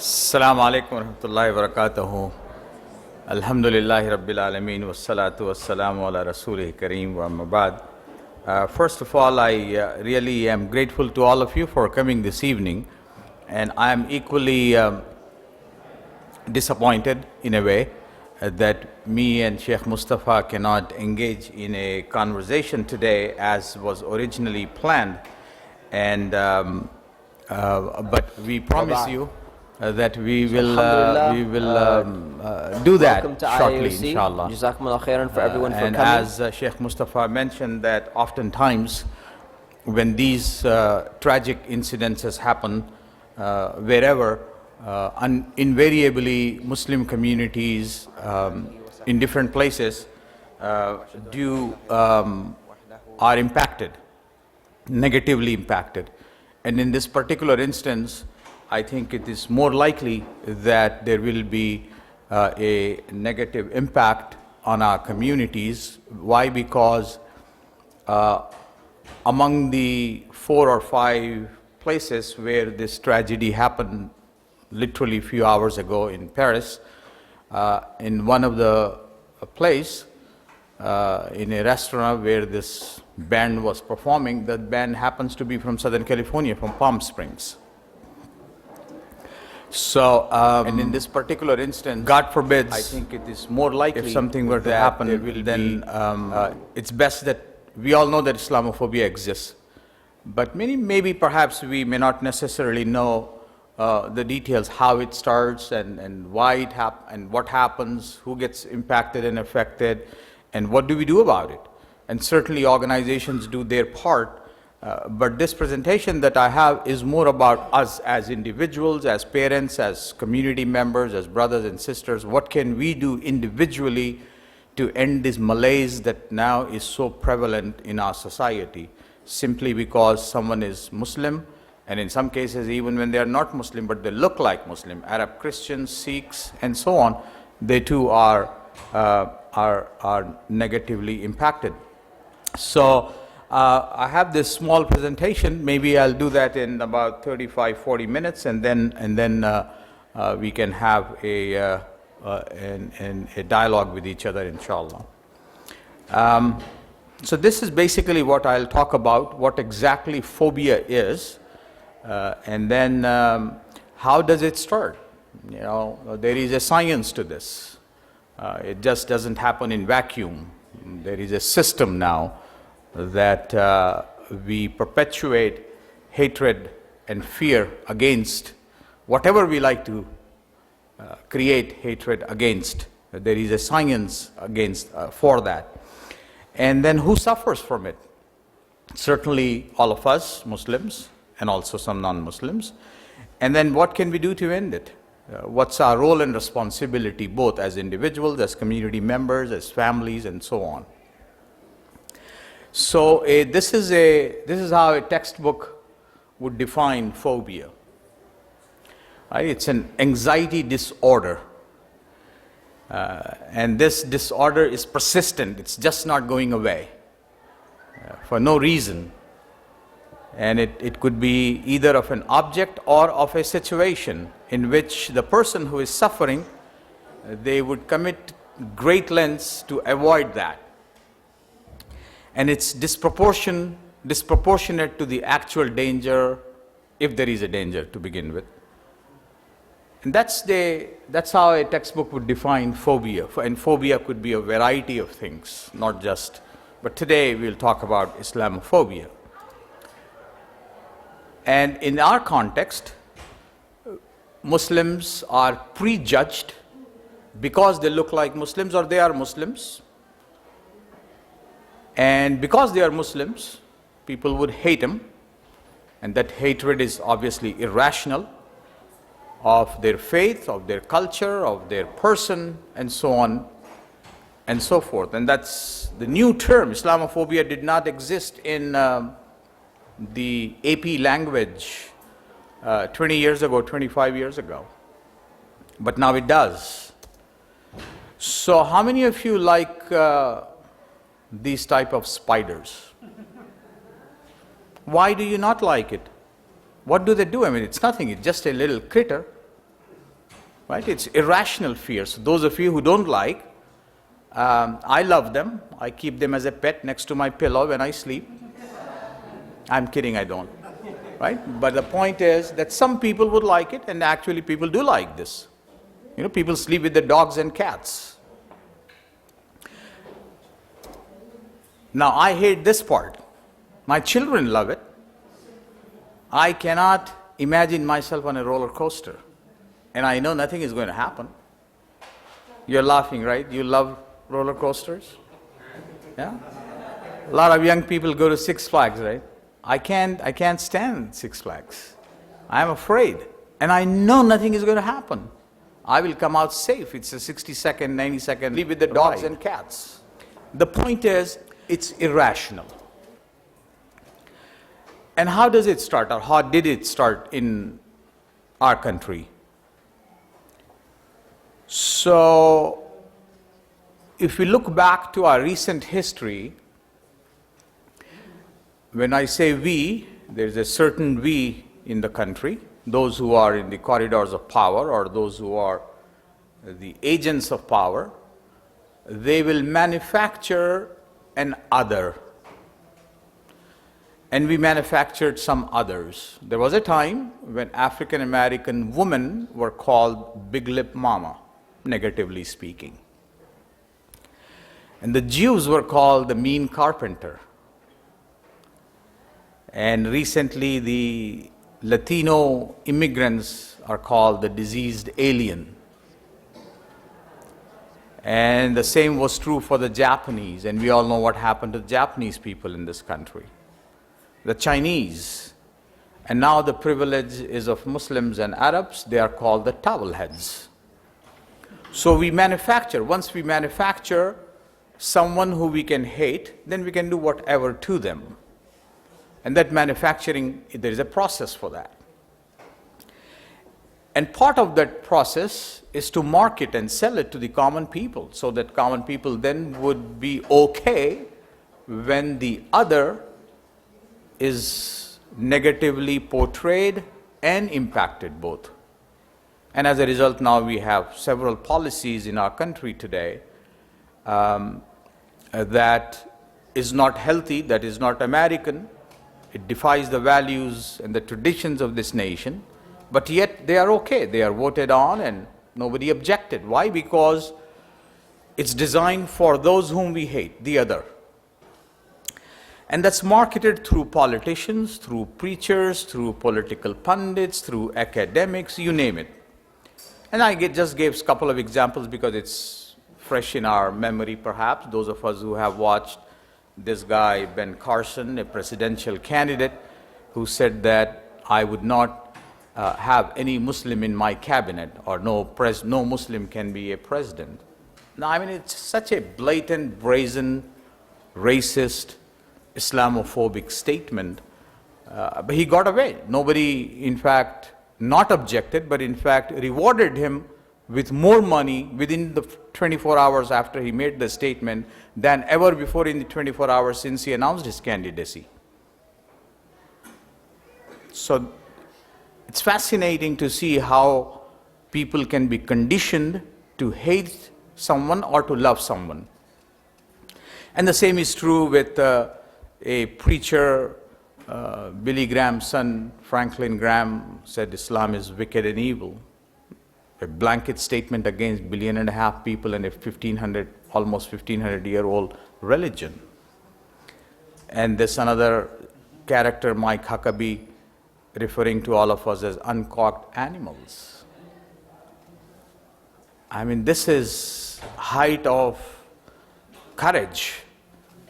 Assalamu alaikum wa rahmatullahi wa barakatuhu. Alhamdulillahi rabbil alameen wa salatu wa salamu ala rasulih kareem wa amma ba'd. First of all, I really am grateful to all of you for coming this evening, and I am equally disappointed in a way that me and Sheikh Mustafa cannot engage in a conversation today as was originally planned, and but we promise you that we will do that shortly, inshallah. Jazakumullah khairan for everyone for And coming. as Sheikh Mustafa mentioned, that oftentimes when these tragic incidences happen wherever, invariably Muslim communities in different places are impacted, negatively impacted. And in this particular instance, I think it is more likely that there will be a negative impact on our communities. Why? Because among the 4 or 5 places where this tragedy happened literally a few hours ago in Paris, in one of the place, in a restaurant where this band was performing, that band happens to be from Southern California, from Palm Springs. So, and in this particular instance, God forbids, I think it is more likely if something were to happen, then it's best that we all know that Islamophobia exists. But maybe perhaps we may not necessarily know the details, how it starts and why it happens and what happens, who gets impacted and affected, and what do we do about it. And certainly organizations do their part. But this presentation that I have is more about us as individuals, as parents, as community members, as brothers and sisters. What can we do individually to end this malaise that now is so prevalent in our society, simply because someone is Muslim, and in some cases even when they are not Muslim but they look like Muslim, Arab Christians, Sikhs, and so on, they too are negatively impacted. So I have this small presentation. Maybe I'll do that in about 35-40 minutes, and then we can have a dialogue with each other, inshallah. So this is basically what I'll talk about, what exactly phobia is, and then how does it start? You know, there is a science to this. It just doesn't happen in vacuum. There is a system now that we perpetuate hatred and fear against whatever we like to create hatred against. There is a science against for that. And then who suffers from it? Certainly all of us, Muslims, and also some non-Muslims. And then what can we do to end it? What's our role and responsibility, both as individuals, as community members, as families, and so on. So this is how a textbook would define phobia. Right? It's an anxiety disorder, and this disorder is persistent. It's just not going away for no reason, and it could be either of an object or of a situation in which the person who is suffering, they would commit great lengths to avoid that. And it's disproportionate to the actual danger, if there is a danger to begin with. And that's how a textbook would define phobia. And phobia could be a variety of things, not just, but today we'll talk about Islamophobia. And in our context, Muslims are prejudged because they look like Muslims or they are Muslims. And because they are Muslims, people would hate them, and that hatred is obviously irrational, of their faith, of their culture, of their person, and so on and so forth. And that's the new term. Islamophobia did not exist in the AP language 20 years ago, 25 years ago, but now it does. So how many of you like these type of spiders? Why do you not like it? What do they do? I mean, it's nothing, it's just a little critter. right? It's irrational fear. So those of you who don't like, I love them. I keep them as a pet next to my pillow when I sleep. I'm kidding, I don't, right? But the point is that some people would like it, and actually people do like this. You know, people sleep with their dogs and cats. Now, I hate this part. My children love it. I cannot imagine myself on a roller coaster, and I know nothing is going to happen. You're laughing, right? You love roller coasters? Yeah? A lot of young people go to Six Flags, right? I can't stand Six Flags. I'm afraid, and I know nothing is going to happen. I will come out safe. It's a 60-second, 90-second, leave with the dogs and cats. The point is, it's irrational. And how does it start, or how did it start in our country? So, if we look back to our recent history, when I say we, there's a certain we in the country, those who are in the corridors of power or those who are the agents of power. They will manufacture an other. And we manufactured some others. There was a time when African American women were called big lip mama, negatively speaking. And the Jews were called the mean carpenter. And recently the Latino immigrants are called the diseased alien. And the same was true for the Japanese, and we all know what happened to the Japanese people in this country. The Chinese, and now the privilege is of Muslims and Arabs, they are called the towel heads. So we manufacture, once we manufacture someone who we can hate, then we can do whatever to them. And that manufacturing, there is a process for that. And part of that process is to market and sell it to the common people, so that common people then would be okay when the other is negatively portrayed and impacted both. And as a result, now we have several policies in our country today that is not healthy, that is not American. It defies the values and the traditions of this nation, but yet they are okay. They are voted on and nobody objected. Why? Because it's designed for those whom we hate, the other. And that's marketed through politicians, through preachers, through political pundits, through academics, you name it. And I just gave a couple of examples because it's fresh in our memory, perhaps, those of us who have watched this guy, Ben Carson, a presidential candidate, who said that I would not have any Muslim in my cabinet, or no Muslim can be a president. Now, I mean, it's such a blatant, brazen, racist, Islamophobic statement, but he got away. Nobody, in fact, not objected, but in fact rewarded him with more money within the 24 hours after he made the statement than ever before in the 24 hours since he announced his candidacy. So it's fascinating to see how people can be conditioned to hate someone or to love someone. And the same is true with a preacher, Billy Graham's son, Franklin Graham, said Islam is wicked and evil. A blanket statement against 1.5 billion people and a almost 1,500-year-old religion. And there's another character, Mike Huckabee, referring to all of us as uncocked animals. I mean, this is height of courage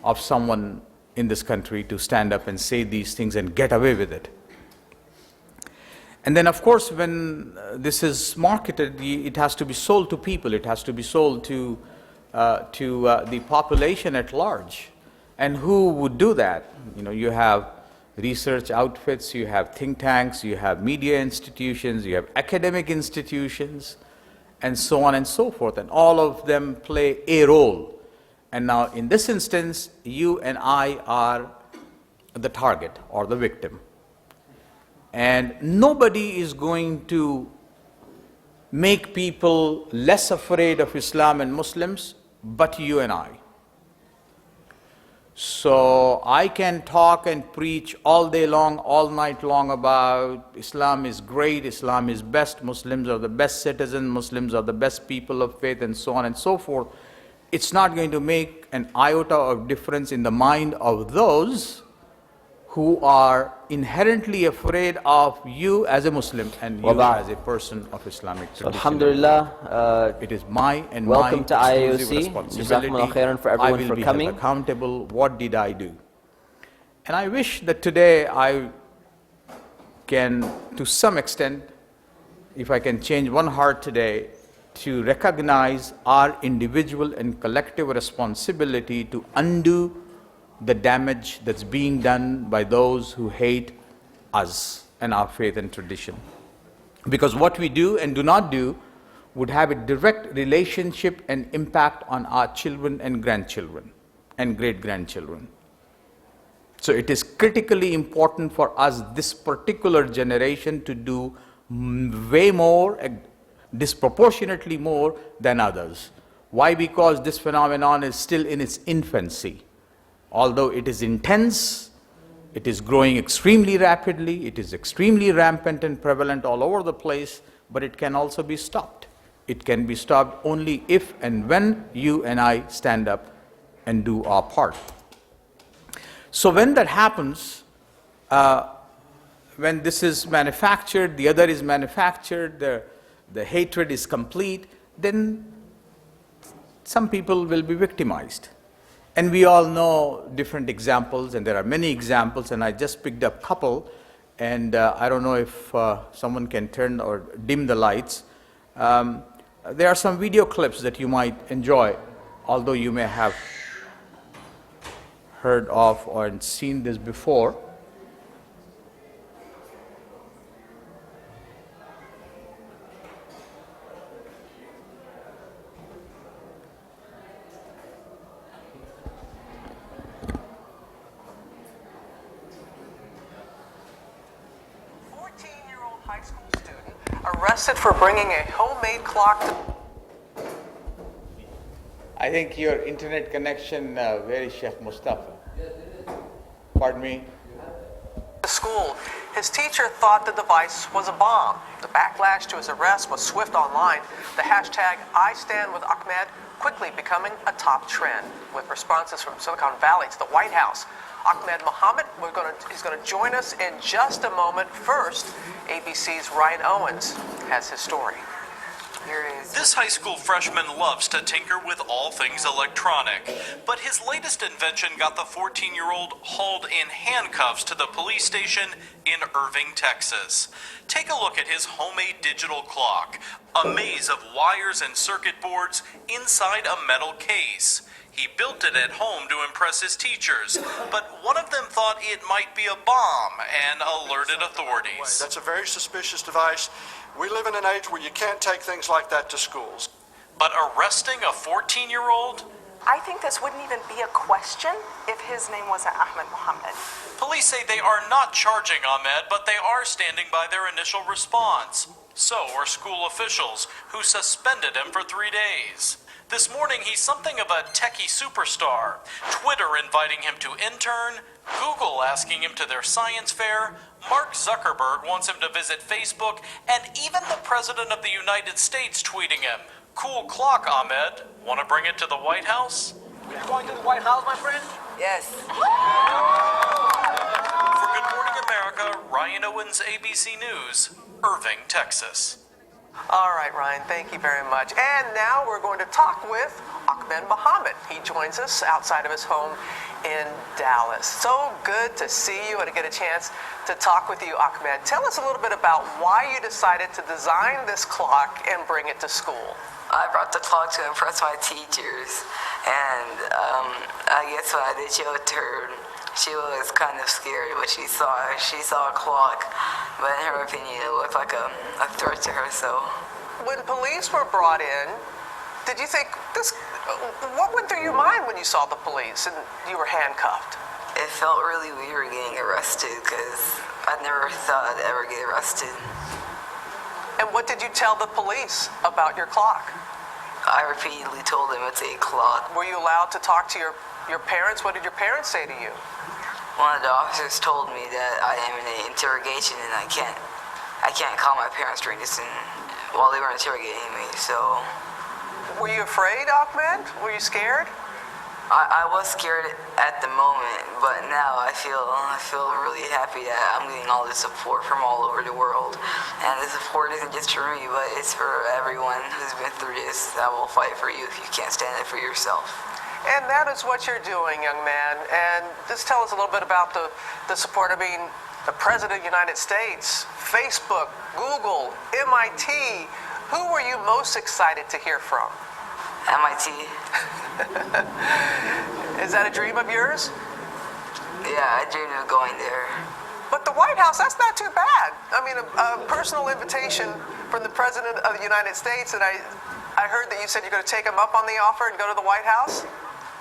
of someone in this country to stand up and say these things and get away with it. And then, of course, when this is marketed, it has to be sold to people. It has to be sold to the population at large. And who would do that? You know, you have research outfits, you have think tanks, you have media institutions, you have academic institutions, and so on and so forth. And all of them play a role. And now, in this instance, you and I are the target or the victim. And nobody is going to make people less afraid of Islam and Muslims, but you and I. So I can talk and preach all day long, all night long about Islam is great, Islam is best, Muslims are the best citizens, Muslims are the best people of faith, and so on and so forth. It's not going to make an iota of difference in the mind of those who are inherently afraid of you as a Muslim and you as a person of Islamic tradition. Alhamdulillah, it is my and welcome my to exclusive IOC. responsibility. Jazakumullah khairan for everyone I will for be coming. held accountable. What did I do? And I wish that today I can, to some extent, if I can change one heart today, to recognize our individual and collective responsibility to undo the damage that's being done by those who hate us and our faith and tradition. Because what we do and do not do would have a direct relationship and impact on our children and grandchildren and great-grandchildren. So it is critically important for us, this particular generation, to do way more, disproportionately more than others. Why? Because this phenomenon is still in its infancy. Although it is intense, it is growing extremely rapidly, it is extremely rampant and prevalent all over the place, but it can also be stopped. It can be stopped only if and when you and I stand up and do our part. So when that happens, when this is manufactured, the other is manufactured, the hatred is complete, then some people will be victimized. And we all know different examples, and there are many examples, and I just picked up a couple, and I don't know if someone can turn or dim the lights. There are some video clips that you might enjoy, although you may have heard of or seen this before. High school student arrested for bringing a homemade clock to... I think your internet connection, where is Sheikh Mustafa? Pardon me? School. His teacher thought the device was a bomb. The backlash to his arrest was swift online. The hashtag #IStandWithAhmed quickly becoming a top trend, with responses from Silicon Valley to the White House. Ahmed Mohammed is going to join us in just a moment. First, ABC's Ryan Owens has his story. Here it is. This high school freshman loves to tinker with all things electronic, but his latest invention got the 14-year-old hauled in handcuffs to the police station in Irving, Texas. Take a look at his homemade digital clock, a maze of wires and circuit boards inside a metal case. He built it at home to impress his teachers, but one of them thought it might be a bomb and alerted authorities. That's a very suspicious device. We live in an age where you can't take things like that to schools. But arresting a 14-year-old? I think this wouldn't even be a question if his name wasn't Ahmed Mohammed. Police say they are not charging Ahmed, but they are standing by their initial response. So are school officials, who suspended him for 3 days. This morning, he's something of a techie superstar. Twitter inviting him to intern, Google asking him to their science fair, Mark Zuckerberg wants him to visit Facebook, and even the President of the United States tweeting him, "Cool clock, Ahmed. Want to bring it to the White House?" Are you going to the White House, my friend? Yes. For Good Morning America, Ryan Owens, ABC News, Irving, Texas. All right, Ryan, thank you very much. And now we're going to talk with Ahmed Mohammed. He joins us outside of his home in Dallas. So good to see you and to get a chance to talk with you, Ahmed. Tell us a little bit about why you decided to design this clock and bring it to school. I brought the clock to impress my teachers, and I guess when I did show it to her, she was kind of scared what she saw. She saw a clock, but in her opinion, it looked like a threat to her, so. When police were brought in, did you think this, what went through your mind when you saw the police and you were handcuffed? It felt really weird getting arrested, because I never thought I'd ever get arrested. And What did you tell the police about your clock? I repeatedly told them it's 8 o'clock. Were you allowed to talk to your parents? What did your parents say to you? One of the officers told me that I am in an interrogation and I can't call my parents during this while they were interrogating me. So, Were you afraid, Ahmed? Were you scared? I was scared at the moment, but now I feel really happy that I'm getting all this support from all over the world. And the support isn't just for me, but it's for everyone who's been through this. That will fight for you if you can't stand it for yourself. And that is what you're doing, young man. And just tell us a little bit about the support. I mean, the President of the United States, Facebook, Google, MIT. Who were you most excited to hear from? MIT. Is that a dream of yours? Yeah, I dreamed of going there. But the White House, that's not too bad. I mean, a personal invitation from the President of the United States, and I heard that you said you're going to take him up on the offer and go to the White House?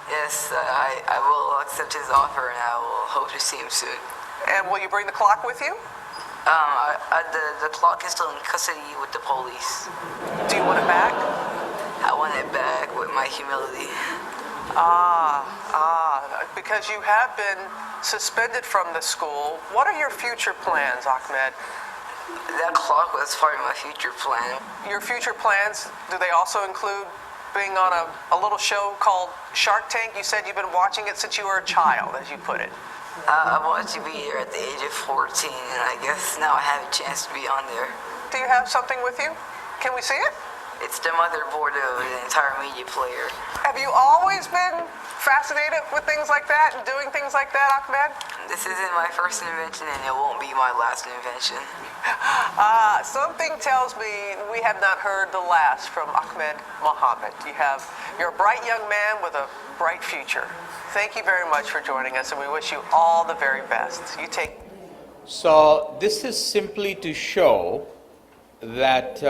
Yes, I will accept his offer and I will hope to see him soon. And will you bring the clock with you? The clock is still in custody with the police. Do you want it back? I want it back with my humility. Because you have been suspended from the school. What are your future plans, Ahmed? That clock was part of my future plan. Your future plans, do they also include being on a little show called Shark Tank? You said you've been watching it since you were a child, as you put it. I wanted to be here at the age of 14, and I guess now I have a chance to be on there. Do you have something with you? Can we see it? It's the motherboard of the entire media player. Have you always been fascinated with things like that and doing things like that, Ahmed? This isn't my first invention, and it won't be my last invention. Something tells me we have not heard the last from Ahmed Mohammed. You're a bright young man with a bright future. Thank you very much for joining us, and we wish you all the very best. You take. So this is simply to show that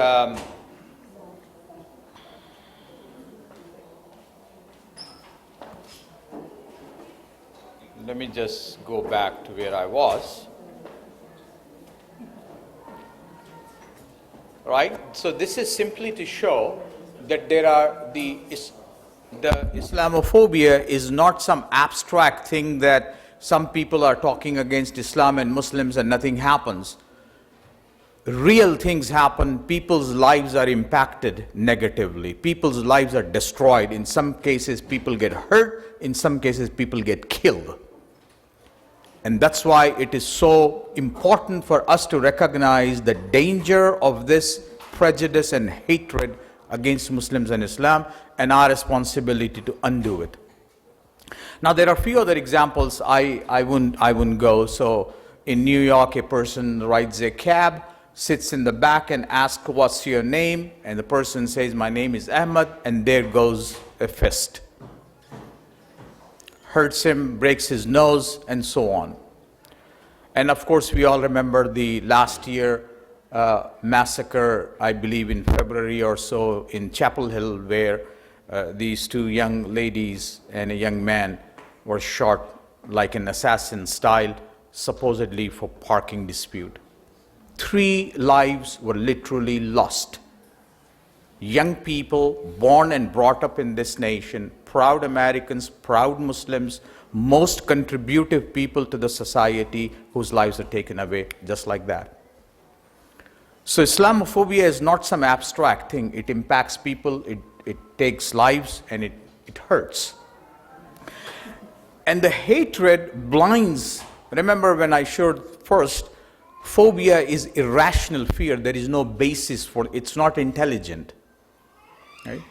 let me just go back to where I was. Right? So this is simply to show that the Islamophobia is not some abstract thing that some people are talking against Islam and Muslims and nothing happens. Real things happen. People's lives are impacted negatively. People's lives are destroyed. In some cases, people get hurt. In some cases, people get killed. And that's why it is so important for us to recognize the danger of this prejudice and hatred against Muslims and Islam, and our responsibility to undo it. Now there are a few other examples. I wouldn't go. So in New York, a person rides a cab, sits in the back and asks, "What's your name?" And the person says, "My name is Ahmed," and there goes a fist. Hurts him, breaks his nose, and so on. And of course, we all remember the last year massacre, I believe in February or so, in Chapel Hill, where these two young ladies and a young man were shot like an assassin style, supposedly for parking dispute. 3 lives were literally lost. Young people born and brought up in this nation, proud Americans, proud Muslims, most contributive people to the society, whose lives are taken away just like that. So Islamophobia is not some abstract thing. It impacts people, it takes lives, and it hurts. And the hatred blinds. Remember when I showed first, phobia is irrational fear. There is no basis for it. It's not intelligent. Right?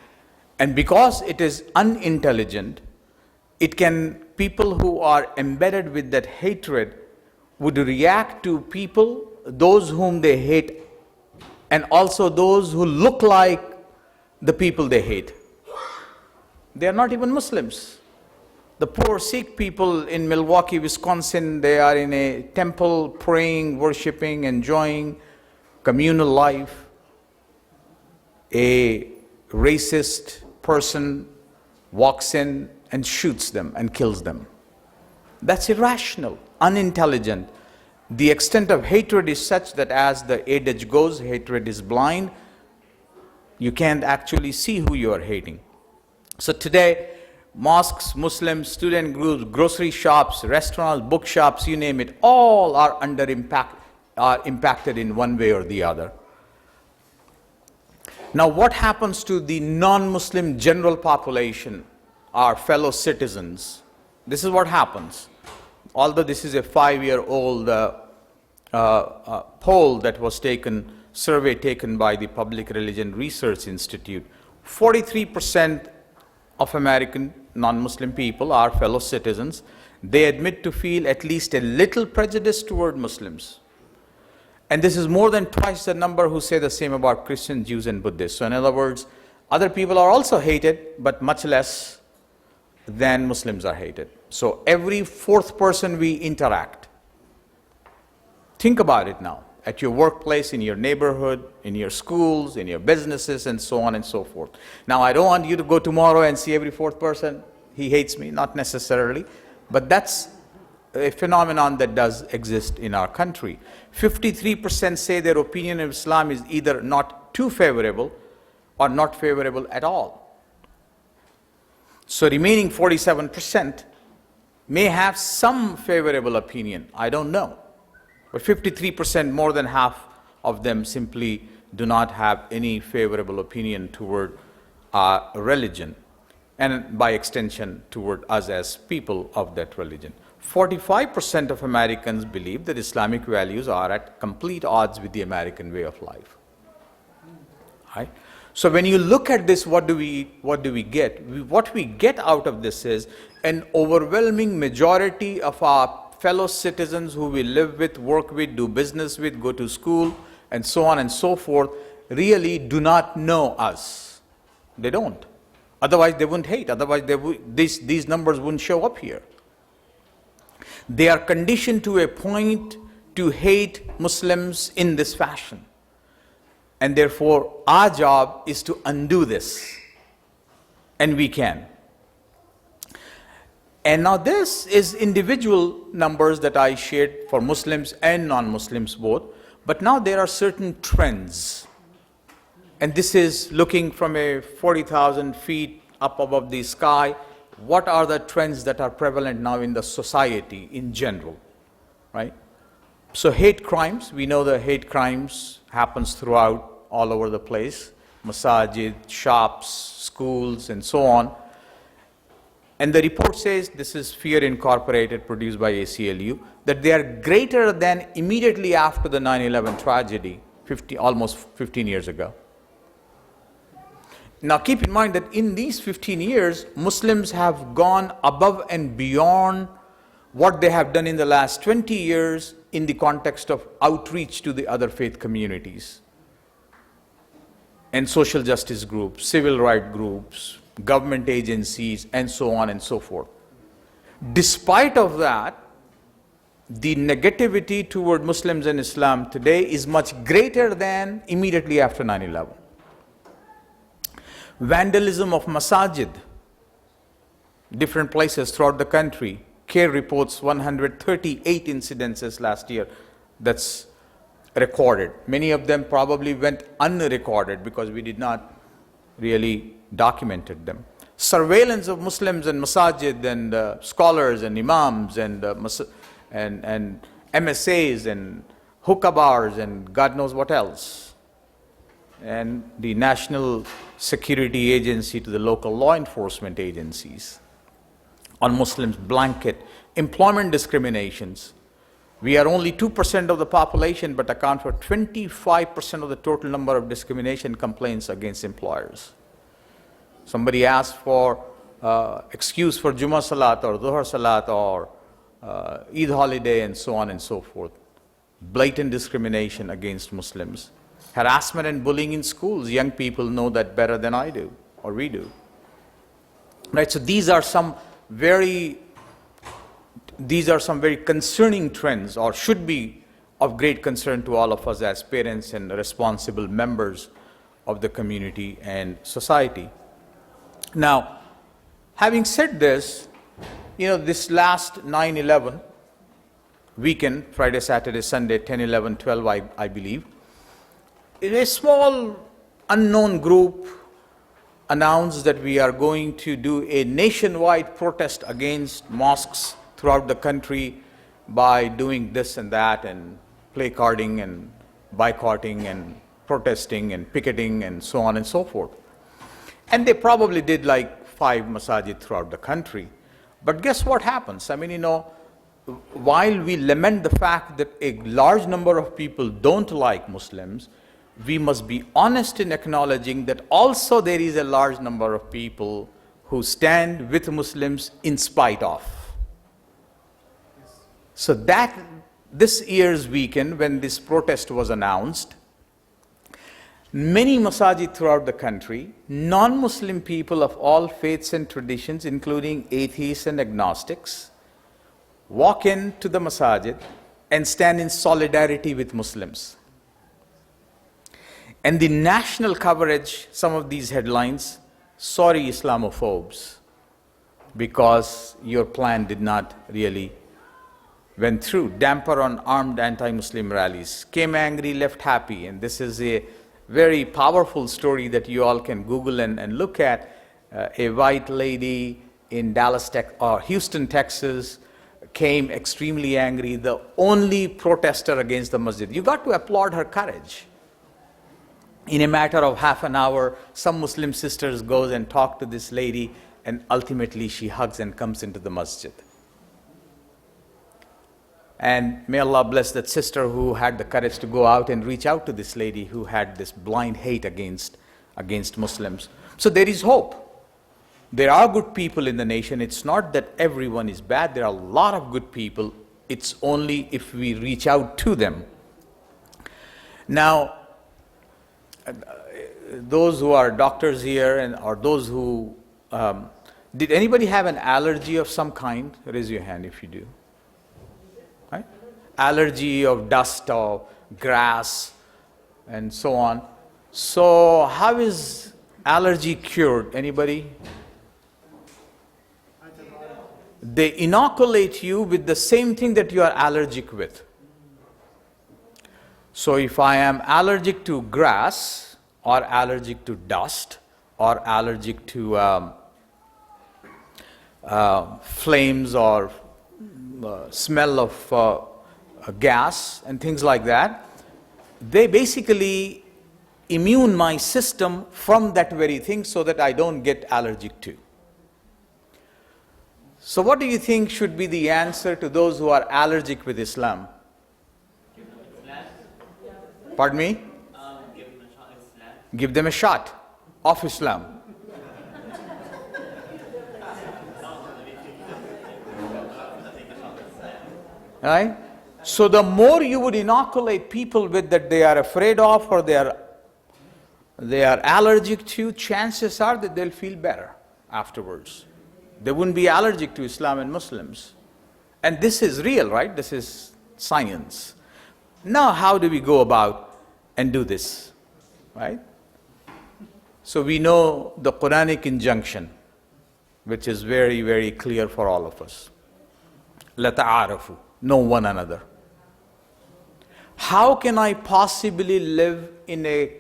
And because it is unintelligent, people who are embedded with that hatred would react to people, those whom they hate, and also those who look like the people they hate. They are not even Muslims. The poor Sikh people in Milwaukee, Wisconsin, they are in a temple praying, worshiping, enjoying communal life. A racist person walks in and shoots them and kills them. That's irrational, unintelligent. The extent of hatred is such that, as the adage goes, hatred is blind. You can't actually see who you are hating. So today, mosques, Muslims, student groups, grocery shops, restaurants, bookshops, you name it, all are impacted in one way or the other. Now, what happens to the non-Muslim general population, our fellow citizens? This is what happens. Although this is a 5-year-old poll that was taken, survey taken by the Public Religion Research Institute, 43% of American non-Muslim people are fellow citizens. They admit to feel at least a little prejudice toward Muslims. And this is more than twice the number who say the same about Christians, Jews, and Buddhists. So in other words, other people are also hated, but much less than Muslims are hated. So every fourth person we interact, think about it now, at your workplace, in your neighborhood, in your schools, in your businesses, and so on and so forth. Now, I don't want you to go tomorrow and see every fourth person, he hates me, not necessarily, but that's a phenomenon that does exist in our country. 53% say their opinion of Islam is either not too favorable or not favorable at all. So remaining 47% may have some favorable opinion, I don't know. But 53%, more than half of them, simply do not have any favorable opinion toward our religion, and by extension toward us as people of that religion. 45% of Americans believe that Islamic values are at complete odds with the American way of life. Right? So when you look at this, what do we get? What we get out of this is an overwhelming majority of our fellow citizens who we live with, work with, do business with, go to school, and so on and so forth, really do not know us. They don't. Otherwise they wouldn't hate. Otherwise these numbers wouldn't show up here. They are conditioned to a point to hate Muslims in this fashion. And therefore, our job is to undo this. And we can. And now this is individual numbers that I shared for Muslims and non-Muslims both. But now there are certain trends. And this is looking from a 40,000 feet up above the sky. What are the trends that are prevalent now in the society in general, right? So hate crimes, we know the hate crimes happens throughout all over the place, masajid, shops, schools, and so on. And the report says, this is Fear Incorporated, produced by ACLU, that they are greater than immediately after the 9/11 tragedy, almost 15 years ago. Now keep in mind that in these 15 years, Muslims have gone above and beyond what they have done in the last 20 years in the context of outreach to the other faith communities and social justice groups, civil rights groups, government agencies, and so on and so forth. Despite of that, the negativity toward Muslims and Islam today is much greater than immediately after 9/11. Vandalism of masajid, different places throughout the country. CARE reports 138 incidences last year that's recorded. Many of them probably went unrecorded because we did not really documented them. Surveillance of Muslims and masajid and scholars and imams and MSAs and hookah bars and God knows what else. And the National Security Agency to the local law enforcement agencies. On Muslims, blanket employment discriminations. We are only 2% of the population but account for 25% of the total number of discrimination complaints against employers. Somebody asks for excuse for Jummah Salat or Dhuhr Salat or Eid holiday and so on and so forth. Blatant discrimination against Muslims. Harassment and bullying in schools. Young people know that better than I do or we do. Right, so these are some very concerning trends, or should be of great concern to all of us as parents and responsible members of the community and society. Now, having said this, this last 9/11 weekend, Friday, Saturday, Sunday, 10, 11, 12, I believe, a small unknown group announced that we are going to do a nationwide protest against mosques throughout the country by doing this and that and placarding and boycotting and protesting and picketing and so on and so forth. And they probably did like 5 masajid throughout the country. But guess what happens? I mean, while we lament the fact that a large number of people don't like Muslims, we must be honest in acknowledging that also there is a large number of people who stand with Muslims in spite of. So that this year's weekend, when this protest was announced, many masajid throughout the country, non-Muslim people of all faiths and traditions, including atheists and agnostics, walk into the masajid and stand in solidarity with Muslims. And the national coverage, some of these headlines, sorry Islamophobes, because your plan did not really went through. Damper on armed anti-Muslim rallies. Came angry, left happy. And this is a very powerful story that you all can Google and look at. A white lady in Houston, Texas, came extremely angry, the only protester against the masjid. You got to applaud her courage. In a matter of half an hour, some Muslim sisters goes and talk to this lady, and ultimately she hugs and comes into the masjid. And may Allah bless that sister who had the courage to go out and reach out to this lady who had this blind hate against Muslims. So there is hope. There are good people in the nation. It's not that everyone is bad. There are a lot of good people. It's only if we reach out to them. Now, those who are doctors here or those who, did anybody have an allergy of some kind? Raise your hand if you do. Right? Allergy of dust or grass and so on. So how is allergy cured? Anybody? They inoculate you with the same thing that you are allergic with. So if I am allergic to grass or allergic to dust or allergic to flames or smell of gas and things like that, they basically immune my system from that very thing so that I don't get allergic to. So what do you think should be the answer to those who are allergic with Islam? Pardon me? Give them a shot of Islam. Right? So the more you would inoculate people with that they are afraid of or they are allergic to, chances are that they'll feel better afterwards. They wouldn't be allergic to Islam and Muslims. And this is real, right? This is science. Now how do we go about and do this? Right? So we know the Quranic injunction, which is very, very clear for all of us. لَتَعَارَفُوا. Know one another. How can I possibly live in a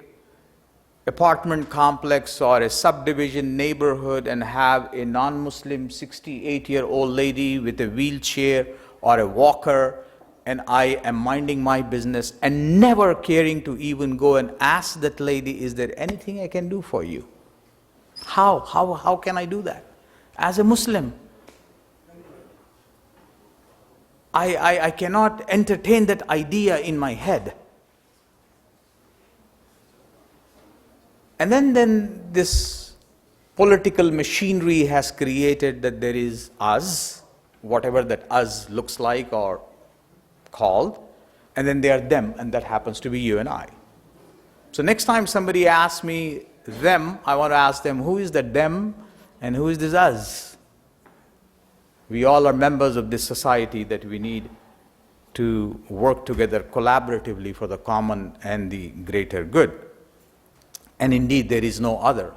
apartment complex or a subdivision neighborhood and have a non-Muslim 68-year-old lady with a wheelchair or a walker, and I am minding my business and never caring to even go and ask that lady, is there anything I can do for you? How can I do that? As a Muslim, I cannot entertain that idea in my head. And then this political machinery has created that there is us, whatever that us looks like or called, and then they are them, and that happens to be you and I. So next time somebody asks me them, I want to ask them, who is the them and who is this us? We all are members of this society that we need to work together collaboratively for the common and the greater good. And indeed, there is no other.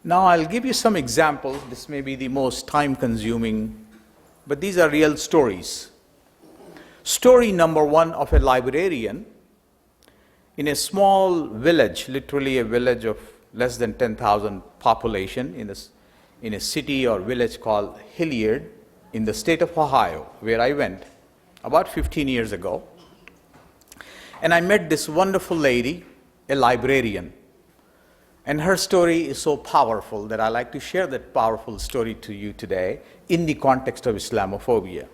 Now, I'll give you some examples. This may be the most time-consuming but these are real stories. Story number one of a librarian in a small village, literally a village of less than 10,000 population in a city or village called Hilliard in the state of Ohio, where I went about 15 years ago. And I met this wonderful lady, a librarian. And her story is so powerful that I like to share that powerful story to you today in the context of Islamophobia.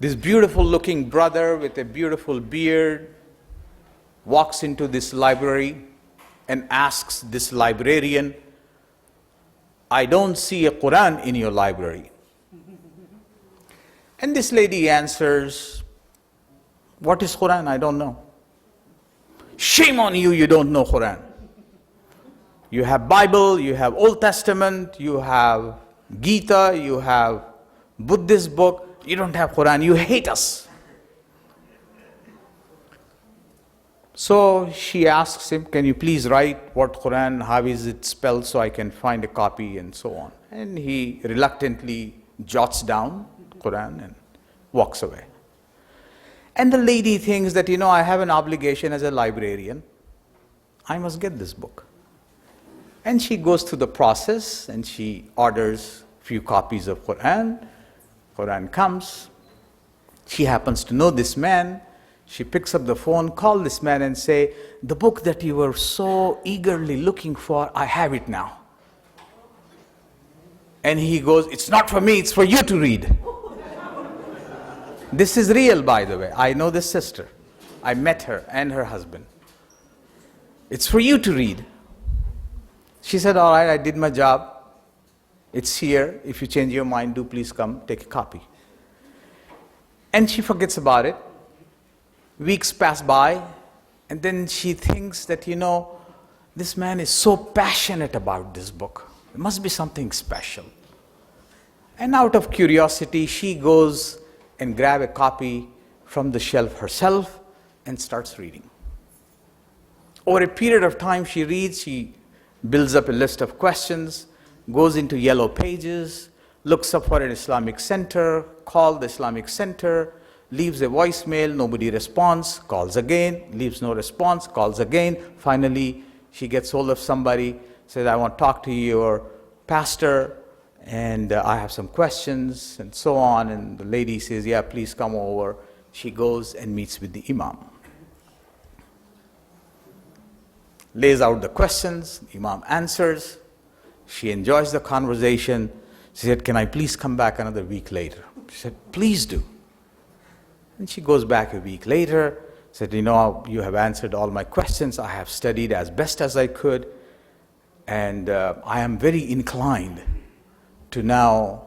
This beautiful looking brother with a beautiful beard walks into this library and asks this librarian, "I don't see a Quran in your library." And this lady answers, "What is Quran? I don't know." "Shame on you, you don't know Quran. You have Bible, you have Old Testament, you have Gita, you have Buddhist book, you don't have Quran, you hate us." So she asks him, "Can you please write what Quran, how is it spelled so I can find a copy," and so on. And he reluctantly jots down Quran and walks away. And the lady thinks that, I have an obligation as a librarian. I must get this book. And she goes through the process and she orders a few copies of Quran. Quran comes. She happens to know this man. She picks up the phone, calls this man and say, "The book that you were so eagerly looking for, I have it now." And he goes, "It's not for me, it's for you to read." This is real, by the way. I know this sister. I met her and her husband. "It's for you to read." She said, "All right, I did my job. It's here. If you change your mind, do please come take a copy." And she forgets about it. Weeks pass by, and then she thinks that, this man is so passionate about this book. It must be something special. And out of curiosity, she goes and grabs a copy from the shelf herself and starts reading. Over a period of time, she reads, she builds up a list of questions, goes into yellow pages, looks up for an Islamic center, calls the Islamic center, leaves a voicemail, nobody responds, calls again, leaves no response, calls again. Finally, she gets hold of somebody, says, "I want to talk to your pastor, and I have some questions," and so on. And the lady says, "Yeah, please come over." She goes and meets with the imam. Lays out the questions, the imam answers. She enjoys the conversation. She said, "Can I please come back another week later?" She said, "Please do." And she goes back a week later, said, "You have answered all my questions. I have studied as best as I could, and I am very inclined to now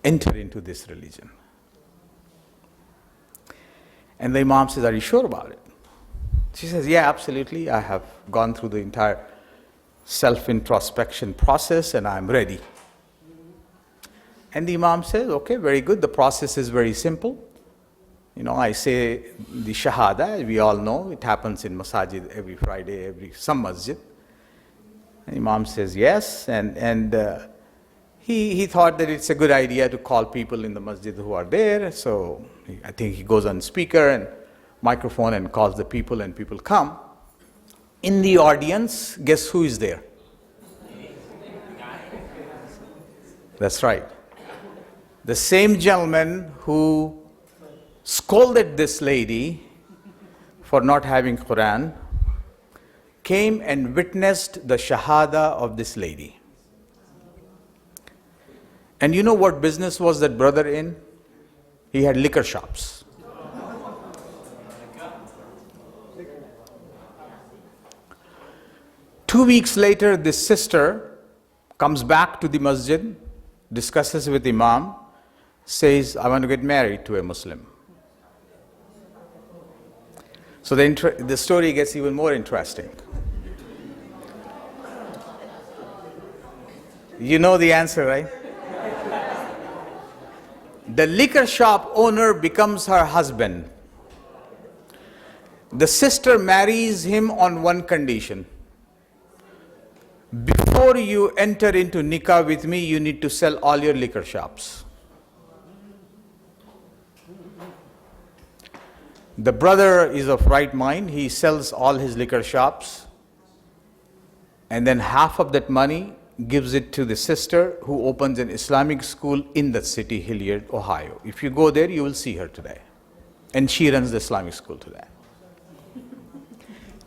enter into this religion." And the imam says, "Are you sure about it?" She says, "Yeah, absolutely. I have gone through the entire self-introspection process and I'm ready." And the imam says, "Okay, very good. The process is very simple. I say the shahada, we all know, it happens in masajid every Friday, some masjid." And imam says, "Yes." And he thought that it's a good idea to call people in the masjid who are there. So I think he goes on speaker and microphone and calls the people, and people come. In the audience, guess who is there? That's right. The same gentleman who scolded this lady for not having Quran came and witnessed the shahada of this lady. And you know what business was that brother in? He had liquor shops. Two weeks later, this sister comes back to the masjid, discusses with Imam, says, "I want to get married to a Muslim." So the story gets even more interesting. You know the answer, right? The liquor shop owner becomes her husband. The sister marries him on one condition. Before you enter into nikah with me, you need to sell all your liquor shops. The brother is of right mind. He sells all his liquor shops, and then half of that money gives it to the sister who opens an Islamic school in that city, Hilliard, Ohio. If you go there, you will see her today. And she runs the Islamic school today.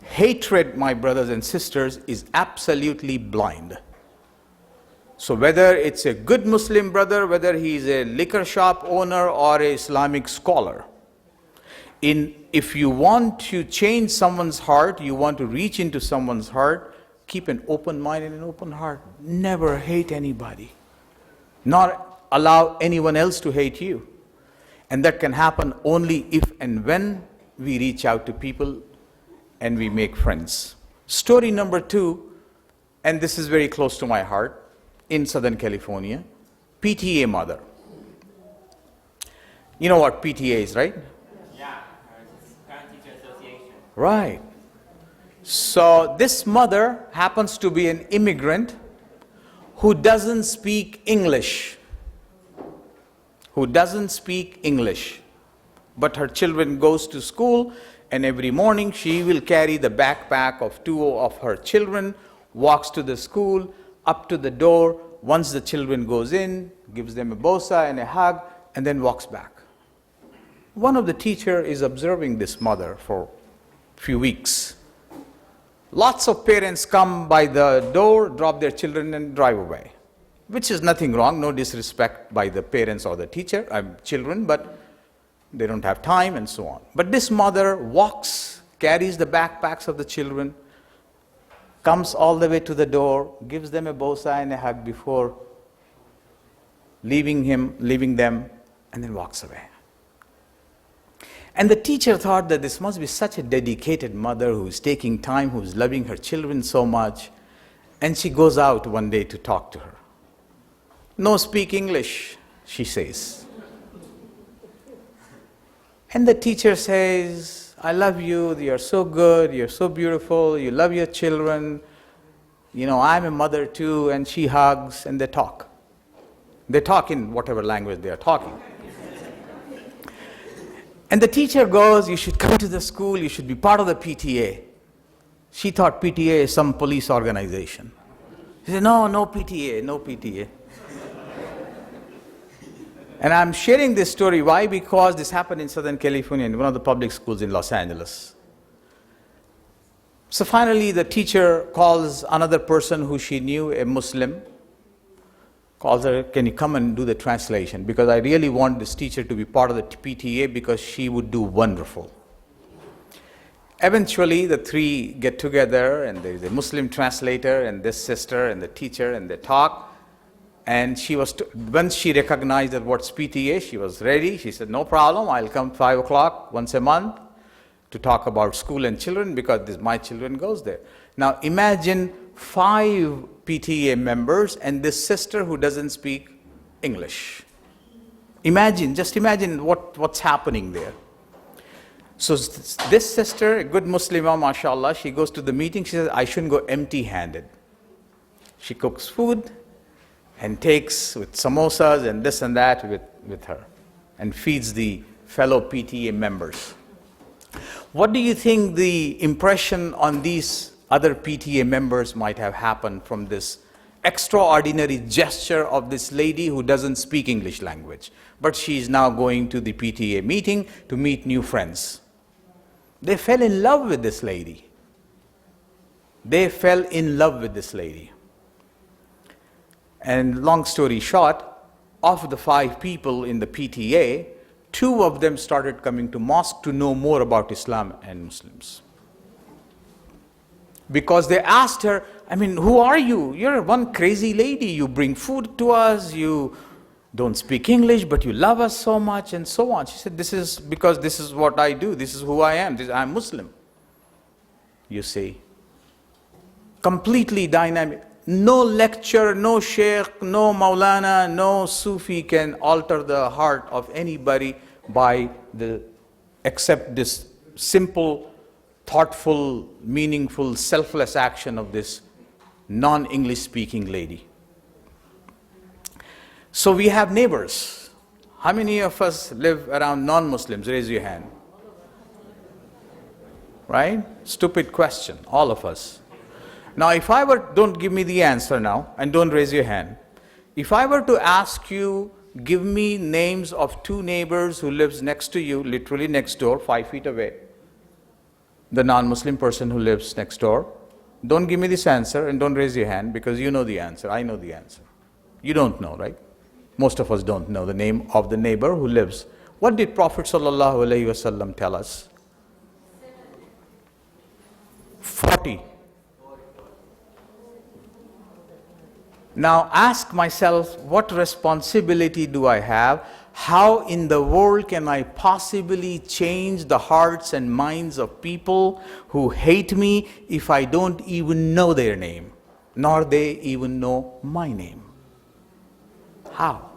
Hatred, my brothers and sisters, is absolutely blind. So whether it's a good Muslim brother, whether he's a liquor shop owner or an Islamic scholar, if you want to change someone's heart, you want to reach into someone's heart, keep an open mind and an open heart. Never hate anybody. Not allow anyone else to hate you. And that can happen only if and when we reach out to people and we make friends. Story number 2, and this is very close to my heart, in Southern California, PTA mother. You know what PTA is, right? Yeah, Parent-Teacher Association. Right. So this mother happens to be an immigrant who doesn't speak English. But her children goes to school, and every morning she will carry the backpack of 2 of her children, walks to the school, up to the door. Once the children goes in, gives them a bosa and a hug, and then walks back. One of the teacher is observing this mother for a few weeks. Lots of parents come by the door, drop their children and drive away, which is nothing wrong, no disrespect by the parents or the teacher, children, but they don't have time and so on. But this mother walks, carries the backpacks of the children, comes all the way to the door, gives them a bosa and a hug before leaving them, and then walks away. And the teacher thought that this must be such a dedicated mother who is taking time, who is loving her children so much. And she goes out one day to talk to her. No speak English, she says. And the teacher says, I love you, you're so good, you're so beautiful, you love your children. You know, I'm a mother too, and she hugs, and they talk. They talk in whatever language they are talking. And the teacher goes, you should come to the school, you should be part of the PTA. She thought PTA is some police organization. She said, no PTA, no PTA. And I'm sharing this story, why? Because this happened in Southern California, in one of the public schools in Los Angeles. So finally the teacher calls another person who she knew, a Muslim, calls her, can you come and do the translation? Because I really want this teacher to be part of the PTA because she would do wonderful. Eventually the 3 get together, and there is a Muslim translator and this sister and the teacher, and they talk. And once she recognized that what's PTA, she was ready. She said, no problem, I'll come 5 o'clock once a month to talk about school and children because my children goes there. Now imagine 5 PTA members and this sister who doesn't speak English. Just imagine what's happening there. So this sister, a good Muslimah, mashallah, she goes to the meeting, she says, I shouldn't go empty-handed. She cooks food and takes with samosas and this and that with her and feeds the fellow PTA members. What do you think the impression on these other PTA members might have happened from this extraordinary gesture of this lady who doesn't speak English language, but she is now going to the PTA meeting to meet new friends? They fell in love with this lady. And long story short, of the 5 people in the PTA, 2 of them started coming to mosque to know more about Islam and Muslims. Because they asked her, who are you? You're one crazy lady. You bring food to us. You don't speak English, but you love us so much, and so on. She said, this is because this is what I do. This is who I am. I'm Muslim. You see, completely dynamic. No lecture, no sheikh, no maulana, no Sufi can alter the heart of anybody except this simple, thoughtful, meaningful, selfless action of this non-English speaking lady. So we have neighbors. How many of us live around non-Muslims? Raise your hand. right? Stupid question, all of us. Now, if I were, don't give me the answer now, and don't raise your hand. If I were to ask you, give me names of two neighbors who lives next to you, literally next door, 5 feet away, the non-Muslim person who lives next door, don't give me this answer and don't raise your hand because you know the answer, I know the answer. You don't know, right? Most of us don't know the name of the neighbor who lives. What did Prophet ﷺ tell us? 40. Now ask myself, what responsibility do I have? How in the world can I possibly change the hearts and minds of people who hate me if I don't even know their name, nor they even know my name? How?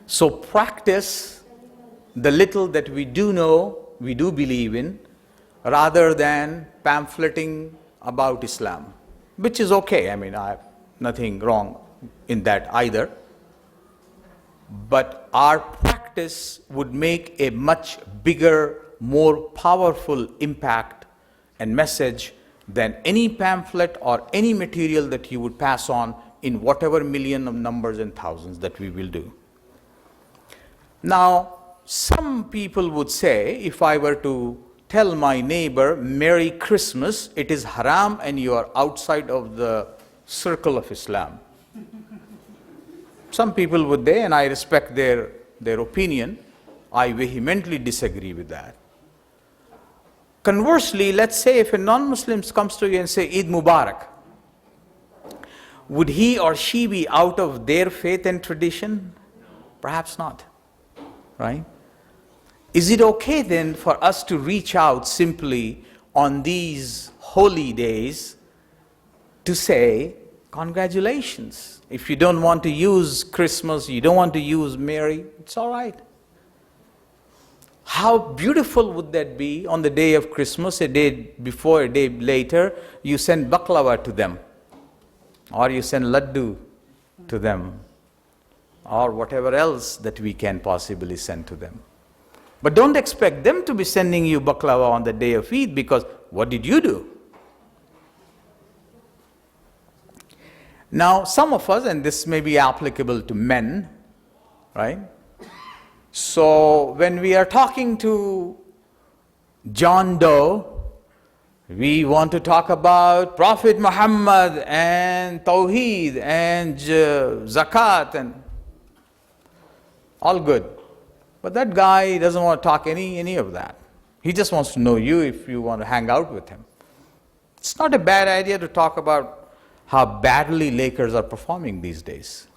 So practice the little that we do know, we do believe in, rather than pamphleting about Islam, which is okay. I mean, I have nothing wrong in that either. But our practice would make a much bigger, more powerful impact and message than any pamphlet or any material that you would pass on in whatever million of numbers and thousands that we will do. Now, some people would say, if I were to tell my neighbor, Merry Christmas, it is haram and you are outside of the circle of Islam. Some people would say, and I respect their opinion, I vehemently disagree with that. Conversely, let's say if a non-Muslim comes to you and say, Eid Mubarak, would he or she be out of their faith and tradition? Perhaps not, right? Is it okay then for us to reach out simply on these holy days to say, congratulations. If you don't want to use Christmas, you don't want to use Mary, it's all right. How beautiful would that be on the day of Christmas, a day before, a day later, you send baklava to them, or you send laddu to them, or whatever else that we can possibly send to them. But don't expect them to be sending you baklava on the day of Eid, because what did you do? Now, some of us, and this may be applicable to men, right? So, when we are talking to John Doe, we want to talk about Prophet Muhammad and Tawheed and Zakat and all good. But that guy doesn't want to talk any of that. He just wants to know you if you want to hang out with him. It's not a bad idea to talk about how badly Lakers are performing these days.